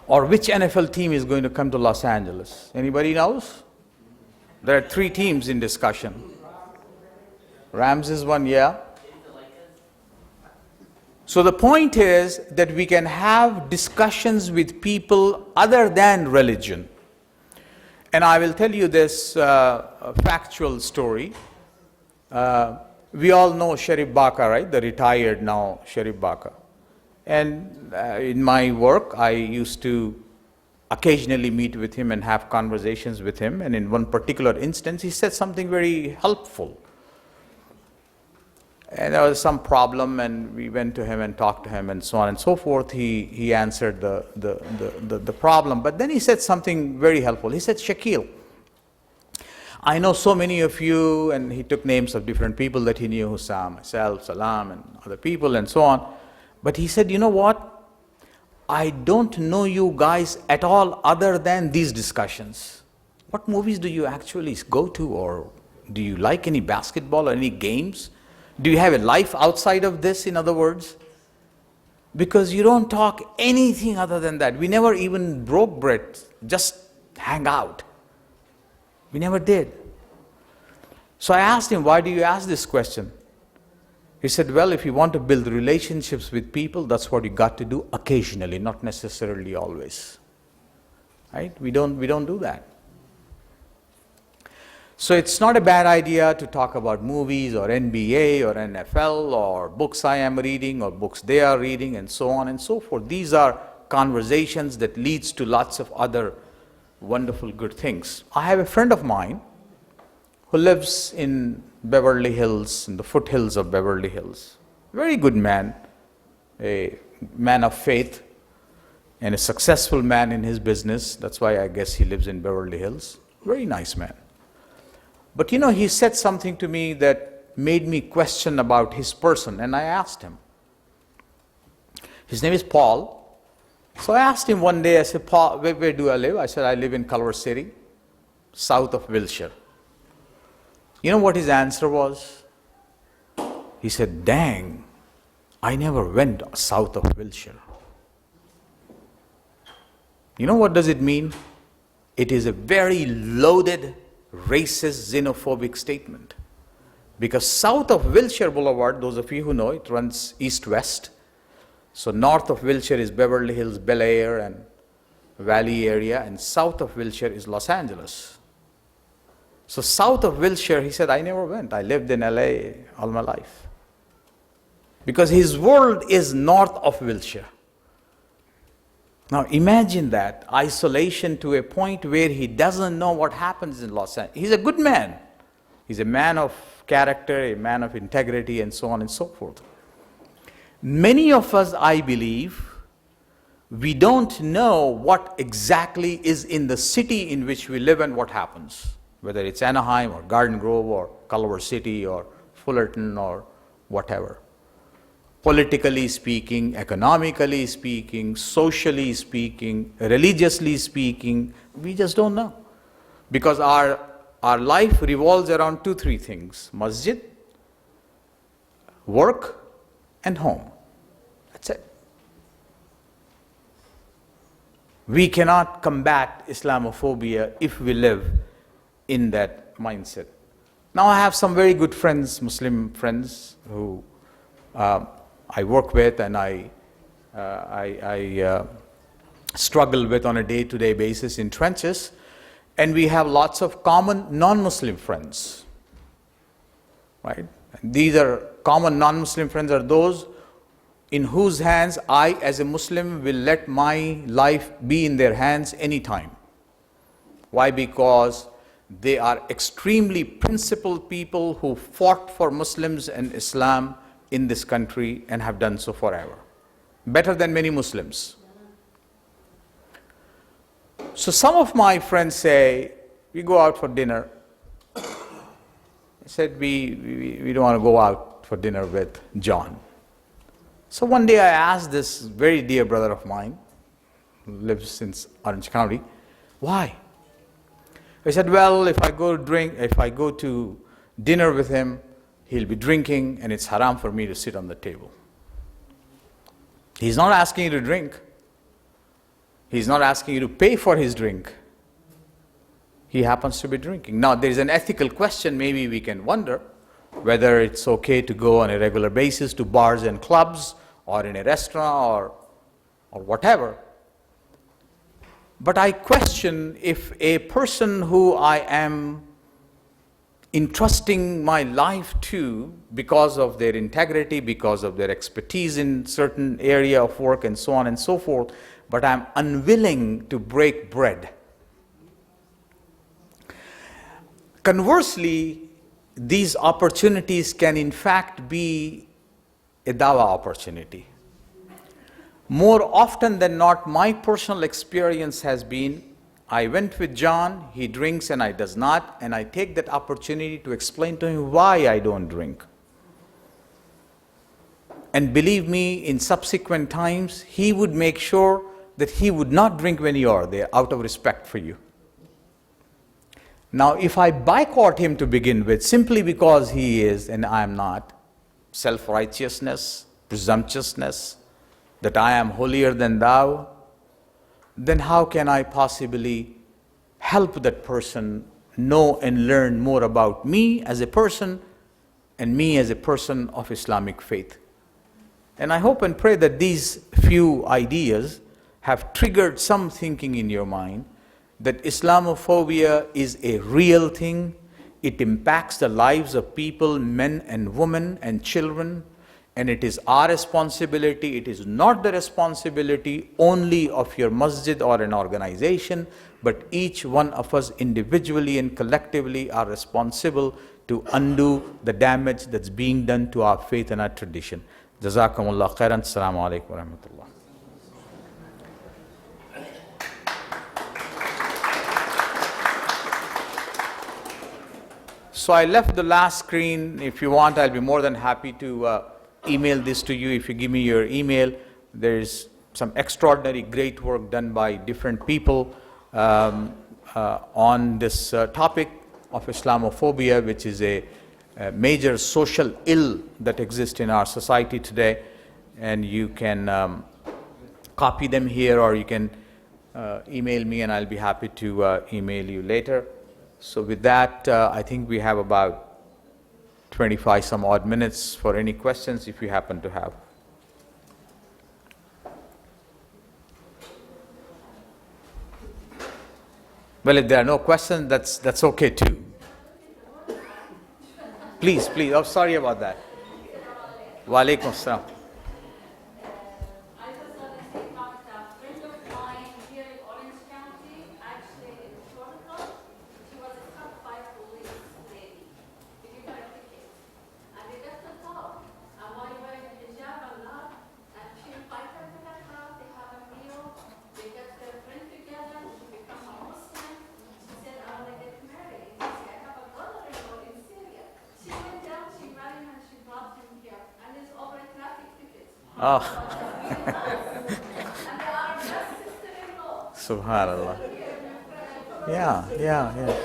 Or which NFL team is going to come to Los Angeles. Anybody knows? There are 3 teams in discussion. Rams is one, yeah. So the point is that we can have discussions with people other than religion. And I will tell you this factual story. We all know Sharif Baka, right? The retired now Sharif Baka. And in my work, I used to occasionally meet with him and have conversations with him. And in one particular instance, he said something very helpful. And there was some problem, and we went to him and talked to him and so on and so forth. He answered the problem. But then he said something very helpful. He said, Shakeel, I know so many of you, and he took names of different people that he knew, Hussam, myself, Salam, and other people and so on. But he said, you know what? I don't know you guys at all other than these discussions. What movies do you actually go to, or do you like any basketball or any games? Do you have a life outside of this, in other words? Because you don't talk anything other than that. We never even broke bread, just hang out. We never did. So I asked him, why do you ask this question? He said, well, if you want to build relationships with people, that's what you got to do occasionally, not necessarily always. Right? We don't do that. So it's not a bad idea to talk about movies or NBA or NFL or books I am reading or books they are reading and so on and so forth. These are conversations that leads to lots of other wonderful good things. I have a friend of mine who lives in Beverly Hills, in the foothills of Beverly Hills. Very good man, a man of faith, and a successful man in his business. That's why I guess he lives in Beverly Hills. Very nice man. But you know, he said something to me that made me question about his person, and I asked him. His name is Paul. So I asked him one day, I said, Paul, where do I live? I said, I live in Culver City, south of Wilshire. You know what his answer was? He said, dang, I never went south of Wilshire. You know what does it mean? It is a very loaded, racist, xenophobic statement. Because south of Wilshire Boulevard, those of you who know, it runs east-west. So north of Wilshire is Beverly Hills, Bel Air, and Valley area, and south of Wilshire is Los Angeles. So south of Wilshire, he said, I never went. I lived in LA all my life. Because his world is north of Wilshire. Now imagine that, isolation to a point where he doesn't know what happens in Los Angeles. He's a good man. He's a man of character, a man of integrity, and so on and so forth. Many of us, I believe, we don't know what exactly is in the city in which we live and what happens. Whether it's Anaheim or Garden Grove or Culver City or Fullerton or whatever. Politically speaking, economically speaking, socially speaking, religiously speaking, we just don't know. Because our life revolves around 2-3 things: masjid, work, and home. That's it. We cannot combat Islamophobia if we live in that mindset. Now I have some very good friends, Muslim friends, who I work with and I struggle with on a day-to-day basis in trenches, and we have lots of common non-Muslim friends, right? And these are common non-Muslim friends are those in whose hands I, as a Muslim, will let my life be in their hands anytime. Why? Because they are extremely principled people who fought for Muslims and Islam in this country and have done so forever. Better than many Muslims. So some of my friends say, we go out for dinner. I said, we don't want to go out for dinner with John. So one day I asked this very dear brother of mine, who lives in Orange County, why? He said, well, if I go to dinner with him, he'll be drinking and it's haram for me to sit on the table. He's not asking you to drink. He's not asking you to pay for his drink. He happens to be drinking. Now, there is an ethical question maybe we can wonder whether it's okay to go on a regular basis to bars and clubs or in a restaurant or whatever. But I question if a person who I am entrusting my life to because of their integrity, because of their expertise in certain area of work and so on and so forth, but I'm unwilling to break bread. Conversely, these opportunities can in fact be a dawah opportunity. More often than not, my personal experience has been, I went with John, he drinks and I does not, and I take that opportunity to explain to him why I don't drink. And believe me, in subsequent times, he would make sure that he would not drink when you are there, out of respect for you. Now, if I boycott him to begin with, simply because he is and I am not, self-righteousness, presumptuousness, that I am holier than thou, then how can I possibly help that person know and learn more about me as a person and me as a person of Islamic faith? And I hope and pray that these few ideas have triggered some thinking in your mind that Islamophobia is a real thing. It impacts the lives of people, men and women and children, and it is our responsibility. It is not the responsibility only of your masjid or an organization, but each one of us individually and collectively are responsible to undo the damage that's being done to our faith and our tradition. Jazakumullah khairan. Assalamu alaikum wa rahmatullah. So I left the last screen. If you want, I'll be more than happy to email this to you if you give me your email. There's some extraordinary great work done by different people on this topic of Islamophobia, which is a major social ill that exists in our society today. And you can copy them here, or you can email me and I'll be happy to email you later. So with that, I think we have about 25 some odd minutes for any questions if you happen to have. Well, if there are no questions, that's okay too. Please, please. Oh, sorry about that. Wa alaikum assalam. Oh. Subhanallah. Yeah.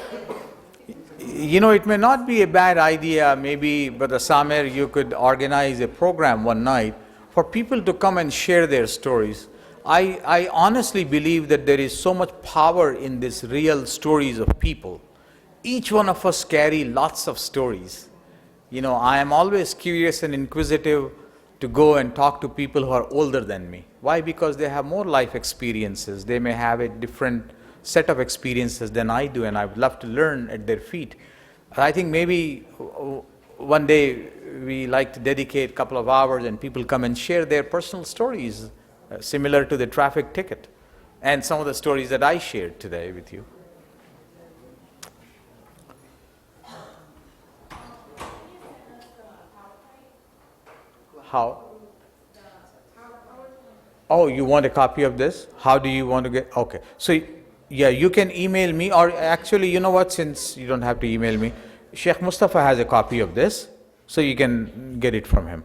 You know, it may not be a bad idea. Maybe, Brother Samer, you could organize a program one night for people to come and share their stories. I honestly believe that there is so much power in these real stories of people. Each one of us carry lots of stories. You know, I am always curious and inquisitive to go and talk to people who are older than me. Why? Because they have more life experiences. They may have a different set of experiences than I do, and I would love to learn at their feet. I think maybe one day we like to dedicate a couple of hours and people come and share their personal stories, similar to the traffic ticket, and some of the stories that I shared today with you. How? Oh, you want a copy of this? How do you want to get? Okay. So, yeah, you can email me, or actually, you know what, since you don't have to email me, Sheikh Mustafa has a copy of this, so you can get it from him.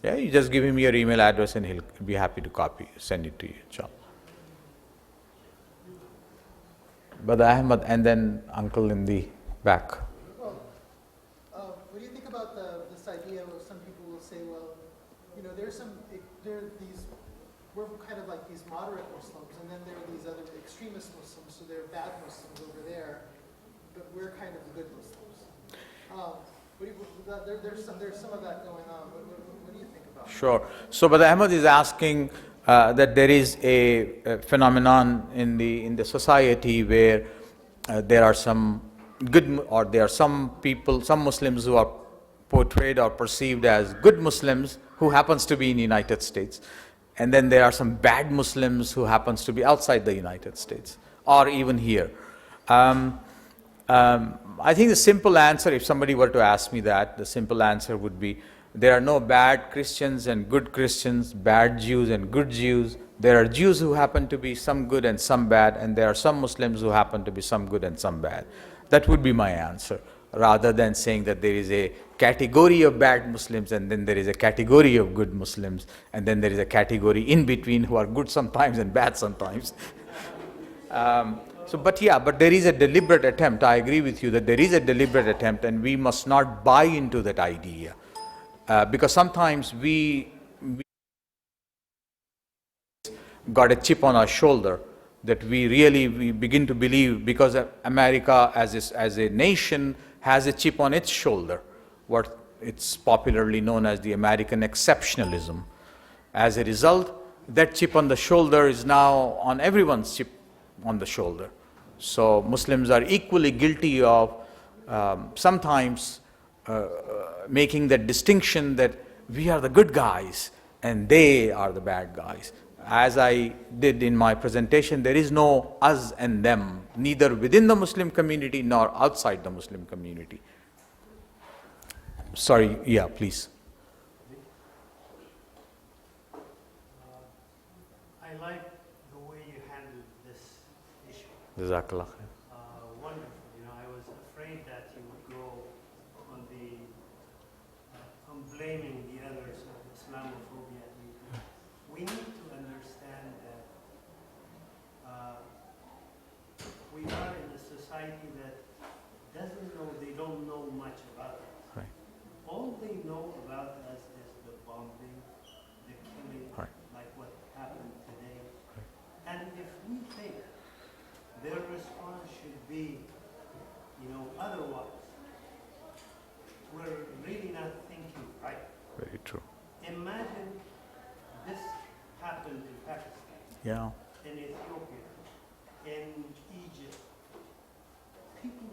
Yeah, you just give him your email address and he'll be happy to send it to you, inshallah. Brother Ahmad, and then uncle in the back. What do you think about this idea of some people will say, well, you know, we're kind of like these moderate Muslims, and then there are these other extremist Muslims, so they're bad Muslims over there, but we're kind of the good Muslims. There's some of that going on. What do you think about it? Sure. So, Brother Ahmad is asking that there is a phenomenon in the society where there are some good, or there are some people, some Muslims who are portrayed or perceived as good Muslims who happens to be in the United States. And then there are some bad Muslims who happens to be outside the United States or even here. I think the simple answer, if somebody were to ask me that, the simple answer would be there are no bad Christians and good Christians, bad Jews and good Jews. There are Jews who happen to be some good and some bad, and there are some Muslims who happen to be some good and some bad. That would be my answer, rather than saying that there is a category of bad Muslims and then there is a category of good Muslims and then there is a category in between who are good sometimes and bad sometimes. But there is a deliberate attempt. I agree with you that there is a deliberate attempt, and we must not buy into that idea. Because sometimes we got a chip on our shoulder that we begin to believe, because America as a nation has a chip on its shoulder, what it's popularly known as the American exceptionalism. As a result, that chip on the shoulder is now on everyone's chip on the shoulder. So Muslims are equally guilty of sometimes making that distinction that we are the good guys and they are the bad guys. as I did in my presentation, there is no us and them, neither within the Muslim community nor outside the Muslim community. Sorry, yeah, please. I like the way you handled this issue. Jazakallah. Wonderful. I was afraid that you would go on blaming the others of Islamophobia. We need to understand that we are in a society that they don't know much about us. Right. All they know about us is the bombing, the killing, Right. like what happened today. And if we think their response should be, otherwise, we're really not thinking right. Very true. Imagine this happened in Pakistan, Yeah. in Ethiopia, in Egypt. People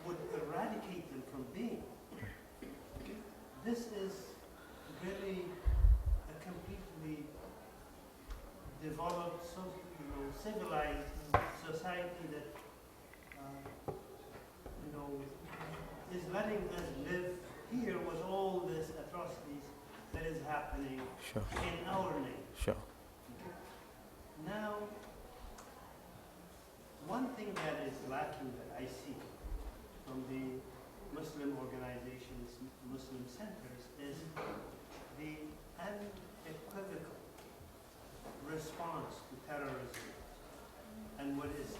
would eradicate them from being. This is really a completely developed, civilized society that, is letting us live here with all this atrocities that is happening Sure. in our name. Sure. Now, one thing that is lacking that I see from the Muslim organizations, Muslim centers, is the unequivocal response to terrorism and what is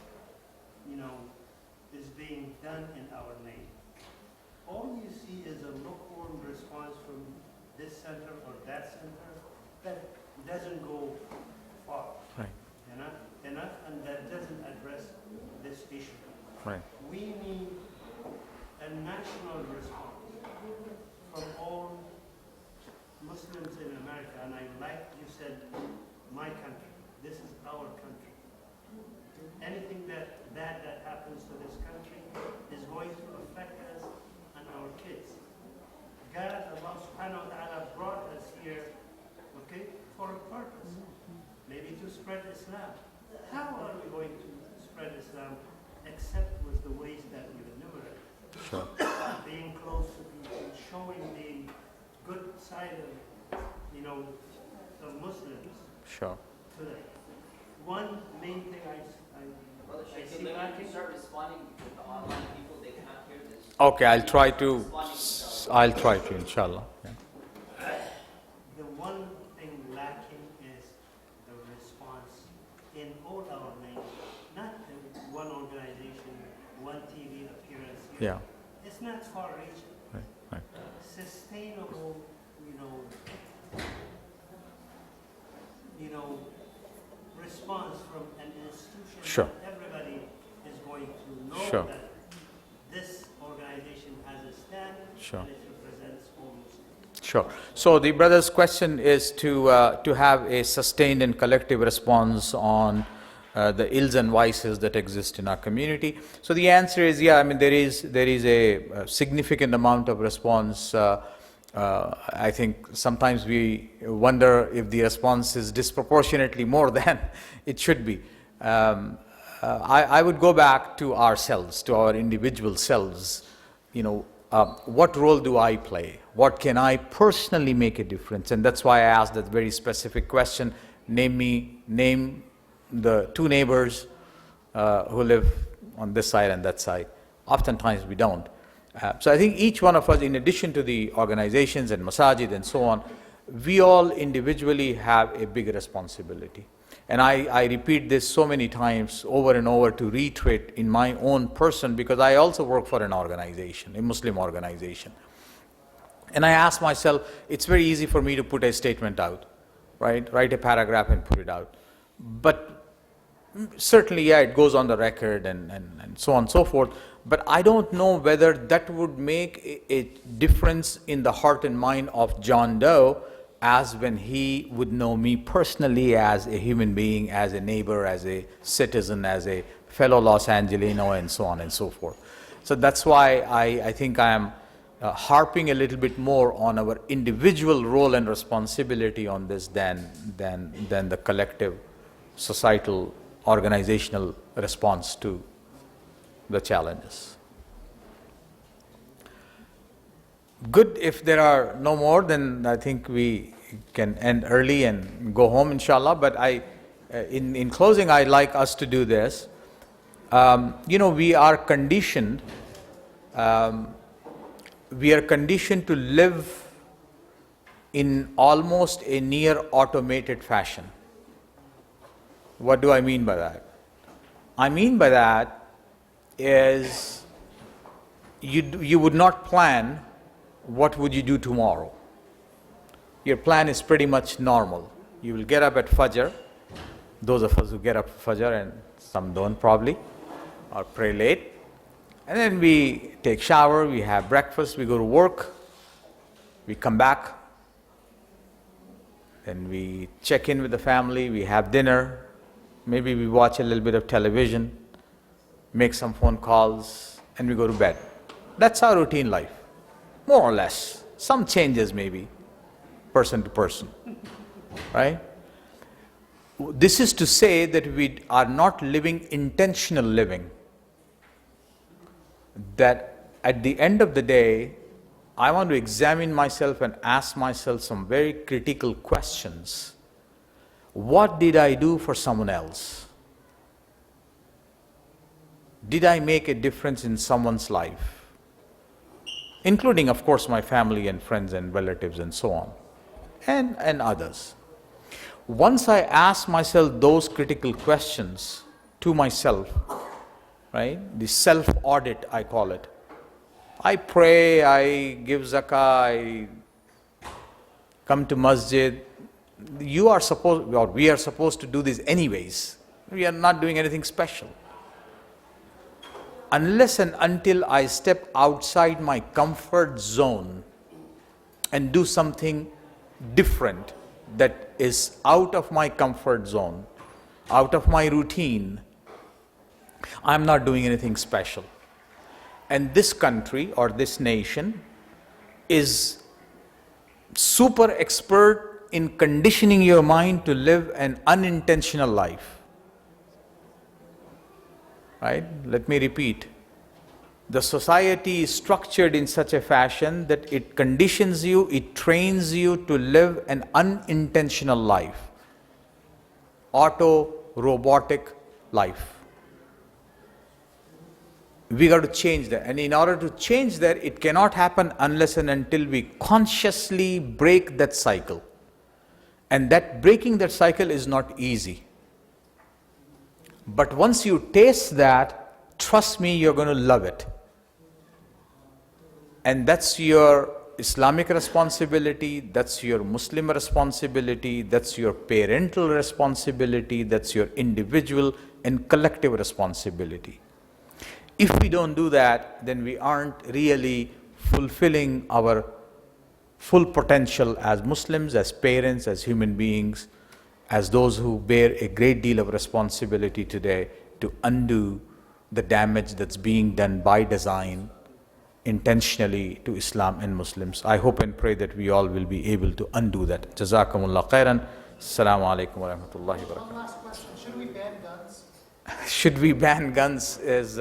being done in our name. All you see is a lukewarm response from this center or that center that doesn't go far. Right. Enough, and that doesn't address this issue. Right. We need a national response from all Muslims in America, and like you said, my country. This is our country. Anything that happens to this country is going to affect us and our kids. God, Allah subhanahu wa ta'ala brought us here, for a purpose. Maybe to spread Islam. How are we going to spread Islam except with the ways that we enumerate? Sure. Being close to people, showing the good side of, the Muslims Sure. to them. One main thing I see lacking. Start responding with the online people, they cannot hear this. Okay, I'll try to, inshallah. Yeah. The one thing lacking is the response in all our names, not in one organization, one TV appearance here. Yeah. It's not far-reaching. Right. Right. Sustainable, response from an institution Sure. that everybody is going to know Sure. that this organization has a stand Sure. and it represents all Muslims. Sure. So the brother's question is to have a sustained and collective response on the ills and vices that exist in our community. So the answer is, yeah, I mean, there is a significant amount of response. I think sometimes we wonder if the response is disproportionately more than it should be. I would go back to ourselves, to our individual selves. What role do I play? What can I personally make a difference? And that's why I asked that very specific question. Name the two neighbors who live on this side and that side. Oftentimes we don't. So I think each one of us, in addition to the organizations and masajid and so on, we all individually have a big responsibility. And I repeat this so many times over and over to reiterate in my own person, because I also work for an organization, a Muslim organization. And I ask myself, it's very easy for me to put a statement out, right? Write a paragraph and put it out. But certainly, yeah, it goes on the record and so on and so forth. But I don't know whether that would make a difference in the heart and mind of John Doe as when he would know me personally as a human being, as a neighbor, as a citizen, as a fellow Los Angelino, and so on and so forth. So that's why I think I am harping a little bit more on our individual role and responsibility on this than the collective societal organizational response to the challenges. Good. If there are no more, then I think we can end early and go home, inshallah. But in closing, I'd like us to do this. We are conditioned. We are conditioned to live in almost a near automated fashion. What do I mean by that? I mean by that is you would not plan what would you do tomorrow. Your plan is pretty much normal. You will get up at Fajr, those of us who get up at Fajr, and some don't probably, or pray late. And then we take shower, we have breakfast, we go to work, we come back, then we check in with the family, we have dinner, maybe we watch a little bit of television, make some phone calls, and we go to bed. That's our routine life, more or less. Some changes maybe, person to person, right? This is to say that we are not living intentional living. That at the end of the day, I want to examine myself and ask myself some very critical questions. What did I do for someone else? Did I make a difference in someone's life? Including, of course, my family and friends and relatives and so on, and others. Once I ask myself those critical questions to myself, right? The self-audit, I call it. I pray, I give zakah, I come to masjid. We are supposed to do this anyways. We are not doing anything special. Unless and until I step outside my comfort zone and do something different that is out of my comfort zone, out of my routine, I'm not doing anything special. And this country or this nation is super expert in conditioning your mind to live an unintentional life. Right? Let me repeat. The society is structured in such a fashion that it conditions you, it trains you to live an unintentional life. Auto-robotic life. We got to change that. And in order to change that, it cannot happen unless and until we consciously break that cycle. And that breaking that cycle is not easy. But once you taste that, trust me, you're going to love it. And that's your Islamic responsibility, that's your Muslim responsibility, that's your parental responsibility, that's your individual and collective responsibility. If we don't do that, then we aren't really fulfilling our full potential as Muslims, as parents, as human beings, as those who bear a great deal of responsibility today to undo the damage that's being done by design intentionally to Islam and Muslims. I hope and pray that we all will be able to undo that. Jazakumullah khairan. Assalamu alaikum wa rahmatullahi wa barakatuh. One last question. Should we ban guns? Should we ban guns is